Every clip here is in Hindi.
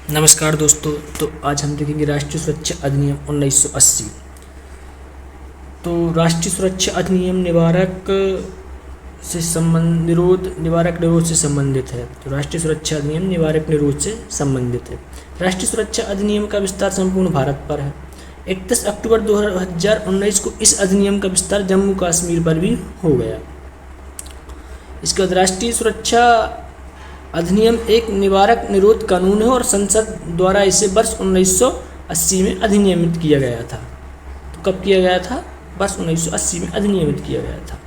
नमस्कार दोस्तों। तो आज हम देखेंगे राष्ट्रीय सुरक्षा अधिनियम 1980। तो राष्ट्रीय सुरक्षा अधिनियम निवारक निरोध से संबंधित है। तो राष्ट्रीय सुरक्षा अधिनियम निवारक निरोध से संबंधित है। राष्ट्रीय सुरक्षा अधिनियम का विस्तार संपूर्ण भारत पर है। 31 अक्टूबर 2019 को इस अधिनियम का विस्तार जम्मू कश्मीर पर भी हो गया। इसके बाद राष्ट्रीय सुरक्षा अधिनियम एक निवारक निरोध कानून है और संसद द्वारा इसे वर्ष 1980 में अधिनियमित किया गया था। तो कब किया गया था? वर्ष 1980 में अधिनियमित किया गया था।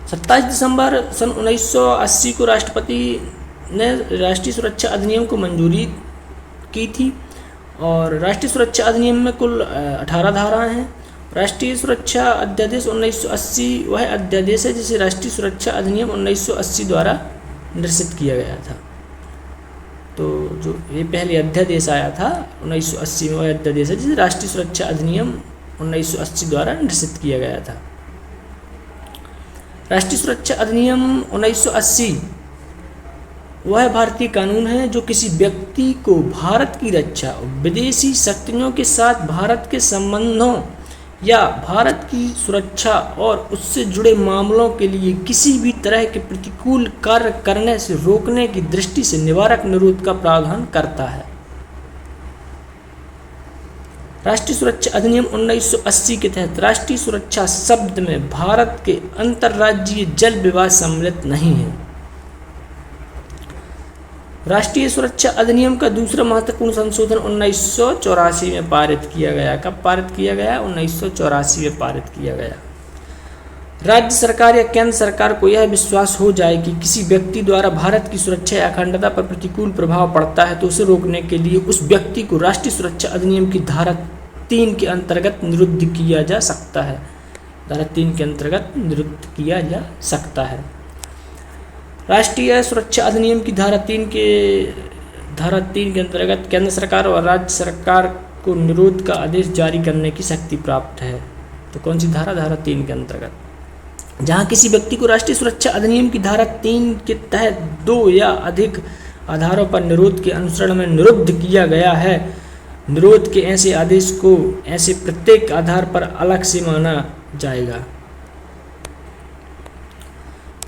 27 दिसंबर सन 1980 को राष्ट्रपति ने राष्ट्रीय सुरक्षा अधिनियम को मंजूरी की थी और राष्ट्रीय सुरक्षा अधिनियम में कुल 18 धाराएं हैं। राष्ट्रीय सुरक्षा अध्यादेश 1980 वह अध्यादेश है जिसे राष्ट्रीय सुरक्षा अधिनियम 1980 द्वारा निर्देशित किया गया था। तो जो ये पहले अध्यादेश आया था 1980 में, वह अध्यादेश है जिसे राष्ट्रीय सुरक्षा अधिनियम 1980 द्वारा निर्देशित किया गया था। राष्ट्रीय सुरक्षा अधिनियम 1980 वह भारतीय कानून है जो किसी व्यक्ति को भारत की रक्षा और विदेशी शक्तियों के साथ भारत के संबंधों या भारत की सुरक्षा और उससे जुड़े मामलों के लिए किसी भी तरह के प्रतिकूल कार्य करने से रोकने की दृष्टि से निवारक निरोध का प्रावधान करता है। राष्ट्रीय सुरक्षा अधिनियम 1980 के तहत राष्ट्रीय सुरक्षा शब्द में भारत के अंतर्राज्यीय जल विवाद सम्मिलित नहीं है। राष्ट्रीय सुरक्षा अधिनियम का दूसरा महत्वपूर्ण संशोधन 1984 में पारित किया गया। कब पारित किया गया? 1984 में पारित किया गया। राज्य सरकार या केंद्र सरकार को यह विश्वास हो जाए कि किसी व्यक्ति द्वारा भारत की सुरक्षा या अखंडता पर प्रतिकूल प्रभाव पड़ता है तो उसे रोकने के लिए उस व्यक्ति को राष्ट्रीय सुरक्षा अधिनियम की धारा 3 के अंतर्गत निरुद्ध किया जा सकता है। धारा 3 के अंतर्गत निरुद्ध किया जा सकता है। राष्ट्रीय सुरक्षा अधिनियम की धारा 3 के अंतर्गत केंद्र सरकार और राज्य सरकार को निरोध का आदेश जारी करने की शक्ति प्राप्त है। तो कौन सी धारा? धारा 3 के अंतर्गत जहां किसी व्यक्ति को राष्ट्रीय सुरक्षा अधिनियम की धारा 3 के तहत 2 या अधिक आधारों पर निरोध के अनुसरण में निरुद्ध किया गया है, निरोध के ऐसे आदेश को ऐसे प्रत्येक आधार पर अलग से माना जाएगा।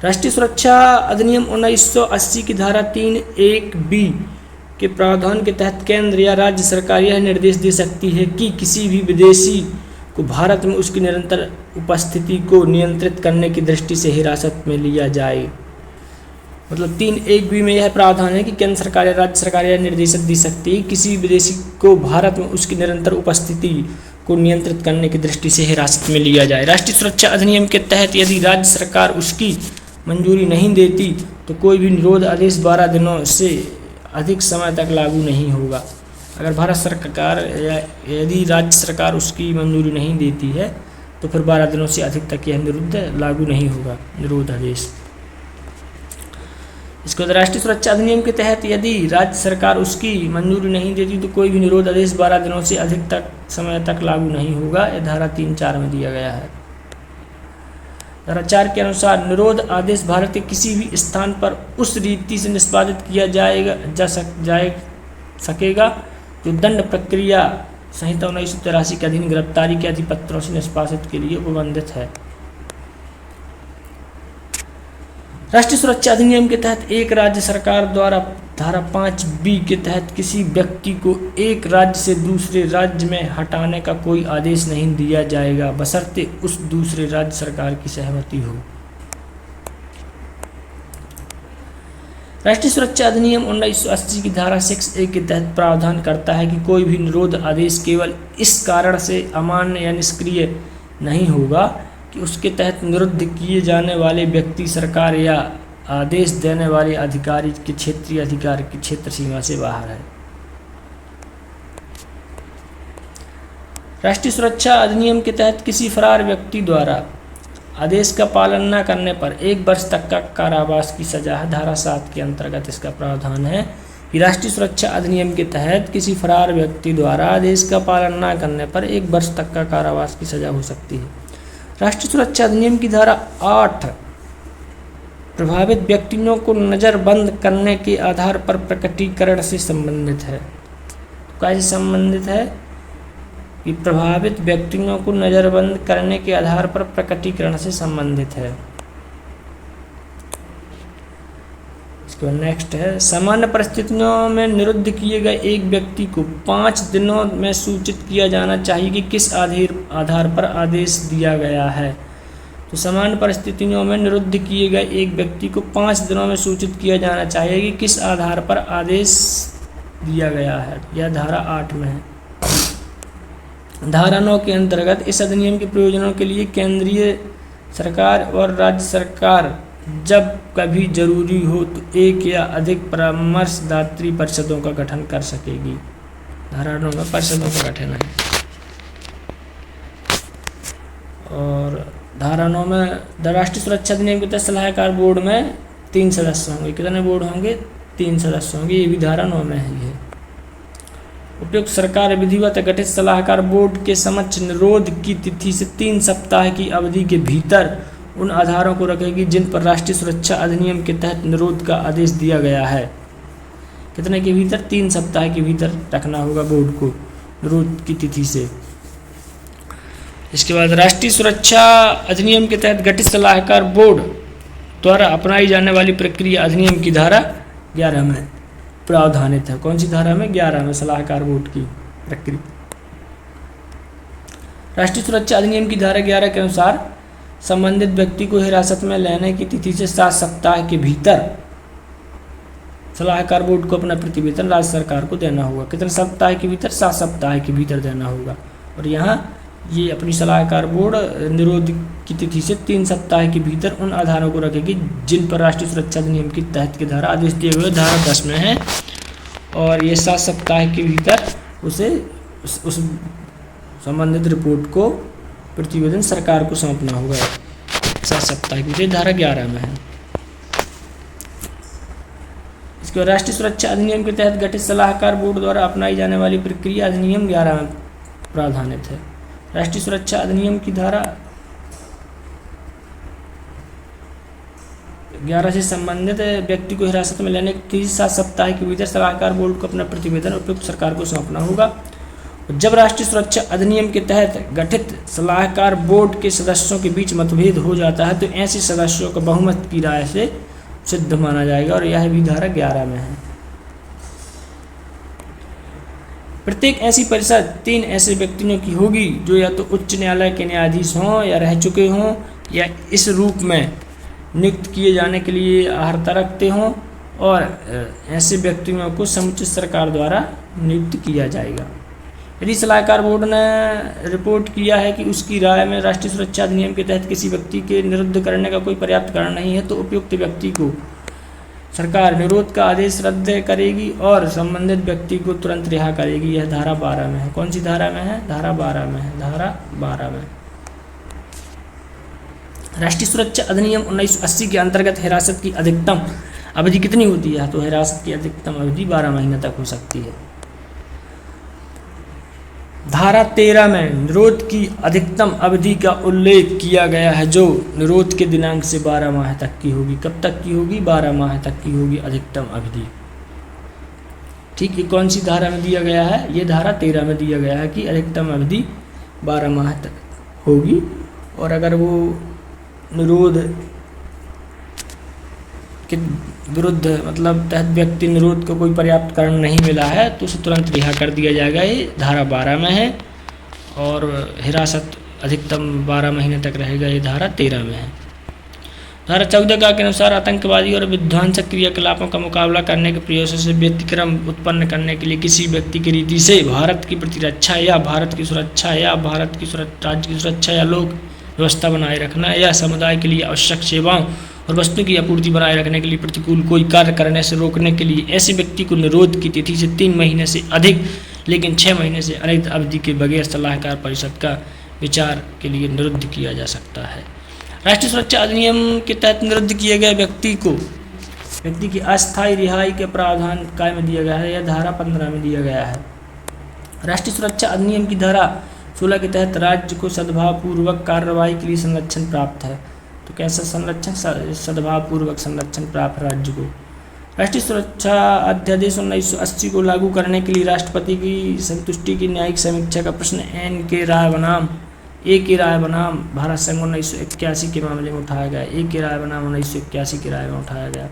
राष्ट्रीय सुरक्षा अधिनियम 1980 की धारा 3(1)(b) के प्रावधान के तहत केंद्र या राज्य सरकार यह निर्देश दे सकती है कि किसी भी विदेशी को भारत में उसकी निरंतर उपस्थिति को नियंत्रित करने की दृष्टि से हिरासत में लिया जाए। मतलब 3(1)(b) में यह प्रावधान है कि केंद्र सरकार या राज्य सरकार यह निर्देश दे सकती है किसी विदेशी को भारत में उसकी निरंतर उपस्थिति को नियंत्रित करने की दृष्टि से हिरासत में लिया जाए। राष्ट्रीय सुरक्षा अधिनियम के तहत यदि राज्य सरकार उसकी मंजूरी नहीं देती तो कोई भी निरोध आदेश 12 दिनों से अधिक समय तक लागू नहीं होगा। अगर भारत सरकार या यदि राज्य सरकार उसकी मंजूरी नहीं देती है तो फिर 12 दिनों से अधिक तक यह निरुद्ध लागू नहीं होगा, निरोध आदेश। इसके बाद राष्ट्रीय सुरक्षा अधिनियम के तहत यदि राज्य सरकार उसकी मंजूरी नहीं देती तो कोई भी निरोध आदेश 12 दिनों से अधिक तक समय तक लागू नहीं होगा। यह धारा 3(4) में दिया गया है। धारा 4 के अनुसार निरोध आदेश भारत के किसी भी स्थान पर उस रीति से निष्पादित किया जा सकेगा जो दंड प्रक्रिया संहिता 1983 के अधीन गिरफ्तारी के अधिपत्रों से निष्पादित के लिए उपबंधित है। राष्ट्रीय सुरक्षा अधिनियम के तहत एक राज्य सरकार द्वारा धारा 5(b) के तहत किसी व्यक्ति को एक राज्य से दूसरे राज्य में हटाने का कोई आदेश नहीं दिया जाएगा बशर्ते उस दूसरे राज्य सरकार की सहमति हो। राष्ट्रीय सुरक्षा अधिनियम 1980 की धारा 6(a) के तहत प्रावधान करता है कि कोई भी निरोध आदेश केवल इस कारण से अमान्य या निष्क्रिय नहीं होगा कि उसके तहत निरुद्ध किए जाने वाले व्यक्ति सरकार या आदेश देने वाले अधिकारी के क्षेत्रीय अधिकार की क्षेत्र सीमा से बाहर है। राष्ट्रीय सुरक्षा अधिनियम के तहत किसी फरार व्यक्ति द्वारा आदेश का पालन न करने पर 1 वर्ष तक का कारावास की सजा है। धारा 7 के अंतर्गत इसका प्रावधान है कि राष्ट्रीय सुरक्षा अधिनियम के तहत किसी फरार व्यक्ति द्वारा आदेश का पालन न करने पर 1 वर्ष तक का कारावास की सजा हो सकती है। राष्ट्रीय सुरक्षा अधिनियम की धारा 8 प्रभावित व्यक्तियों को नज़रबंद करने के आधार पर प्रकटीकरण से संबंधित है। कैसे संबंधित है कि प्रभावित व्यक्तियों को नज़रबंद करने के आधार पर प्रकटीकरण से संबंधित है। इसके बाद नेक्स्ट है, सामान्य परिस्थितियों में निरुद्ध किए गए एक व्यक्ति को 5 दिनों में सूचित किया जाना चाहिए कि किस आधार पर आदेश दिया गया है। तो सामान्य परिस्थितियों में निरुद्ध किए गए एक व्यक्ति को 5 दिनों में सूचित किया जाना चाहिए कि किस आधार पर आदेश दिया गया है। यह धारा 8 में है। धारा 9 के अंतर्गत इस अधिनियम के प्रयोजनों के लिए केंद्रीय सरकार और राज्य सरकार जब कभी जरूरी हो तो एक या अधिक परामर्शदात्री परिषदों का गठन कर सकेगी। धारा 9 में परिषदों का गठन है। और धारा 9 में राष्ट्रीय सुरक्षा अधिनियम के तहत सलाहकार बोर्ड में 3 सदस्य होंगे। कितने बोर्ड होंगे? 3 सदस्य होंगे। ये भी धारा 9 में ही है। उपयुक्त सरकार विधिवत गठित सलाहकार बोर्ड के समक्ष निरोध की तिथि से 3 सप्ताह की अवधि के भीतर उन आधारों को रखेगी जिन पर राष्ट्रीय सुरक्षा अधिनियम के तहत निरोध का आदेश दिया गया है। कितने के भीतर? 3 सप्ताह के भीतर रखना होगा बोर्ड को निरोध की तिथि से। इसके बाद राष्ट्रीय सुरक्षा अधिनियम के तहत गठित सलाहकार बोर्ड द्वारा अपनाई जाने वाली प्रक्रिया अधिनियम की धारा 11 में प्रावधानित है। कौन सी धारा में? 11 में सलाहकार बोर्ड की प्रक्रिया। राष्ट्रीय सुरक्षा अधिनियम की धारा 11 के अनुसार संबंधित व्यक्ति को हिरासत में लेने की तिथि से 7 सप्ताह के भीतर सलाहकार बोर्ड को अपना प्रतिवेदन राज्य सरकार को देना होगा। कितने सप्ताह के भीतर? 7 सप्ताह के भीतर देना होगा। और यहाँ ये अपनी सलाहकार बोर्ड निरोध की तिथि से 3 सप्ताह के भीतर उन आधारों को रखेगी जिन पर राष्ट्रीय सुरक्षा अधिनियम के तहत के धारा आदेश दिए हुए धारा 10 में है। और ये 7 सप्ताह के भीतर उसे उस संबंधित रिपोर्ट को प्रतिवेदन सरकार को सौंपना होगा। 7 सप्ताह के भीतर धारा 11 में है। इसके बाद राष्ट्रीय सुरक्षा अधिनियम के तहत गठित सलाहकार बोर्ड द्वारा अपनाई जाने वाली प्रक्रिया अधिनियम 11 में प्रावधानित है। राष्ट्रीय सुरक्षा अधिनियम की धारा 11 से संबंधित व्यक्ति को हिरासत में लेने की 7 सप्ताह के भीतर सलाहकार बोर्ड को अपना प्रतिवेदन उपयुक्त सरकार को सौंपना होगा। जब राष्ट्रीय सुरक्षा अधिनियम के तहत गठित सलाहकार बोर्ड के सदस्यों के बीच मतभेद हो जाता है तो ऐसे सदस्यों को बहुमत की राय से सिद्ध माना जाएगा। और यह भी धारा 11 में है। प्रत्येक ऐसी परिषद 3 ऐसे व्यक्तियों की होगी जो या तो उच्च न्यायालय के न्यायाधीश हों या रह चुके हों या इस रूप में नियुक्त किए जाने के लिए अर्हता रखते हों। और ऐसे व्यक्तियों को समुचित सरकार द्वारा नियुक्त किया जाएगा। यदि सलाहकार बोर्ड ने रिपोर्ट किया है कि उसकी राय में राष्ट्रीय सुरक्षा अधिनियम के तहत किसी व्यक्ति के निरुद्ध करने का कोई पर्याप्त कारण नहीं है तो उपयुक्त व्यक्ति को सरकार निरोध का आदेश रद्द करेगी और संबंधित व्यक्ति को तुरंत रिहा करेगी। यह धारा 12 में है। कौन सी धारा में है? धारा 12 में है। धारा 12 में राष्ट्रीय सुरक्षा अधिनियम 1980 के अंतर्गत हिरासत की अधिकतम अवधि कितनी होती है? तो हिरासत की अधिकतम अवधि 12 महीने तक हो सकती है। धारा 13 में निरोध की अधिकतम अवधि का उल्लेख किया गया है जो निरोध के दिनांक से 12 माह तक की होगी। कब तक की होगी? 12 माह तक की होगी अधिकतम अवधि। ठीक, ये कौन सी धारा में दिया गया है? ये धारा 13 में दिया गया है कि अधिकतम अवधि 12 माह तक होगी। और अगर वो निरोध के विरुद्ध मतलब तहत व्यक्ति निरोध को कोई पर्याप्त कारण नहीं मिला है तो उसे तुरंत रिहा कर दिया जाएगा। ये धारा 12 में है। और हिरासत अधिकतम 12 महीने तक रहेगा। ये धारा 13 में है। धारा 14 के अनुसार आतंकवादी और विध्वंसक क्रियाकलापों का मुकाबला करने के प्रयासों से व्यतिक्रम उत्पन्न करने के लिए किसी व्यक्ति की रीति से भारत की प्रतिरक्षा या भारत की सुरक्षा या भारत की राज्य की सुरक्षा या लोक व्यवस्था बनाए रखना या समुदाय के लिए आवश्यक सेवाओं और वस्तु की आपूर्ति बनाए रखने के लिए प्रतिकूल कोई कार्य करने से रोकने के लिए ऐसे व्यक्ति को निरोध की तिथि से 3 महीने से अधिक लेकिन 6 महीने से अधिक अवधि के बगैर सलाहकार परिषद का विचार के लिए निरुद्ध किया जा सकता है। राष्ट्रीय सुरक्षा अधिनियम के तहत निरुद्ध किए गए व्यक्ति की अस्थायी रिहाई के प्रावधान काय में दिया गया है? यह धारा 15 में दिया गया है। राष्ट्रीय सुरक्षा अधिनियम की धारा 16 के तहत राज्य को सद्भावपूर्वक कार्रवाई के लिए संरक्षण प्राप्त है। तो कैसा संरक्षण? सद्भावपूर्वक संरक्षण प्राप्त राज्य को। राष्ट्रीय सुरक्षा अध्यादेश 1980 को लागू करने के लिए राष्ट्रपति की संतुष्टि की न्यायिक समीक्षा का प्रश्न ए के राय बनाम भारत संघ 1981 के मामले में उठाया गया। ए के राय बनाम 1981 की राय में उठाया गया।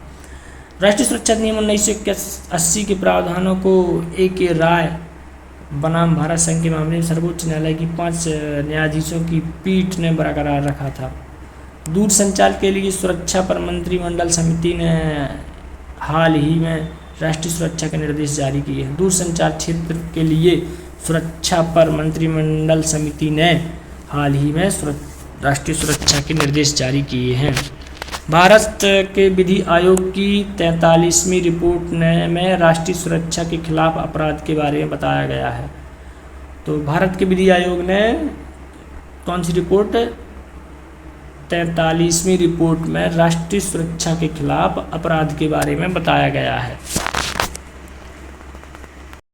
राष्ट्रीय सुरक्षा अधिनियम 1980 के प्रावधानों को ए के राय बनाम भारत संघ के मामले में सर्वोच्च न्यायालय की 5 न्यायाधीशों की पीठ ने बरकरार रखा था। दूरसंचार के लिए सुरक्षा पर मंत्रिमंडल समिति ने हाल ही में राष्ट्रीय सुरक्षा के निर्देश जारी किए हैं। दूरसंचार क्षेत्र के लिए सुरक्षा पर मंत्रिमंडल समिति ने हाल ही में राष्ट्रीय सुरक्षा के निर्देश जारी किए हैं। भारत के विधि आयोग की 43वीं रिपोर्ट में राष्ट्रीय सुरक्षा के खिलाफ अपराध के बारे में बताया गया है। तो भारत के विधि आयोग ने कौन सी रिपोर्ट, 43वीं रिपोर्ट में राष्ट्रीय सुरक्षा के खिलाफ अपराध के बारे में बताया गया है।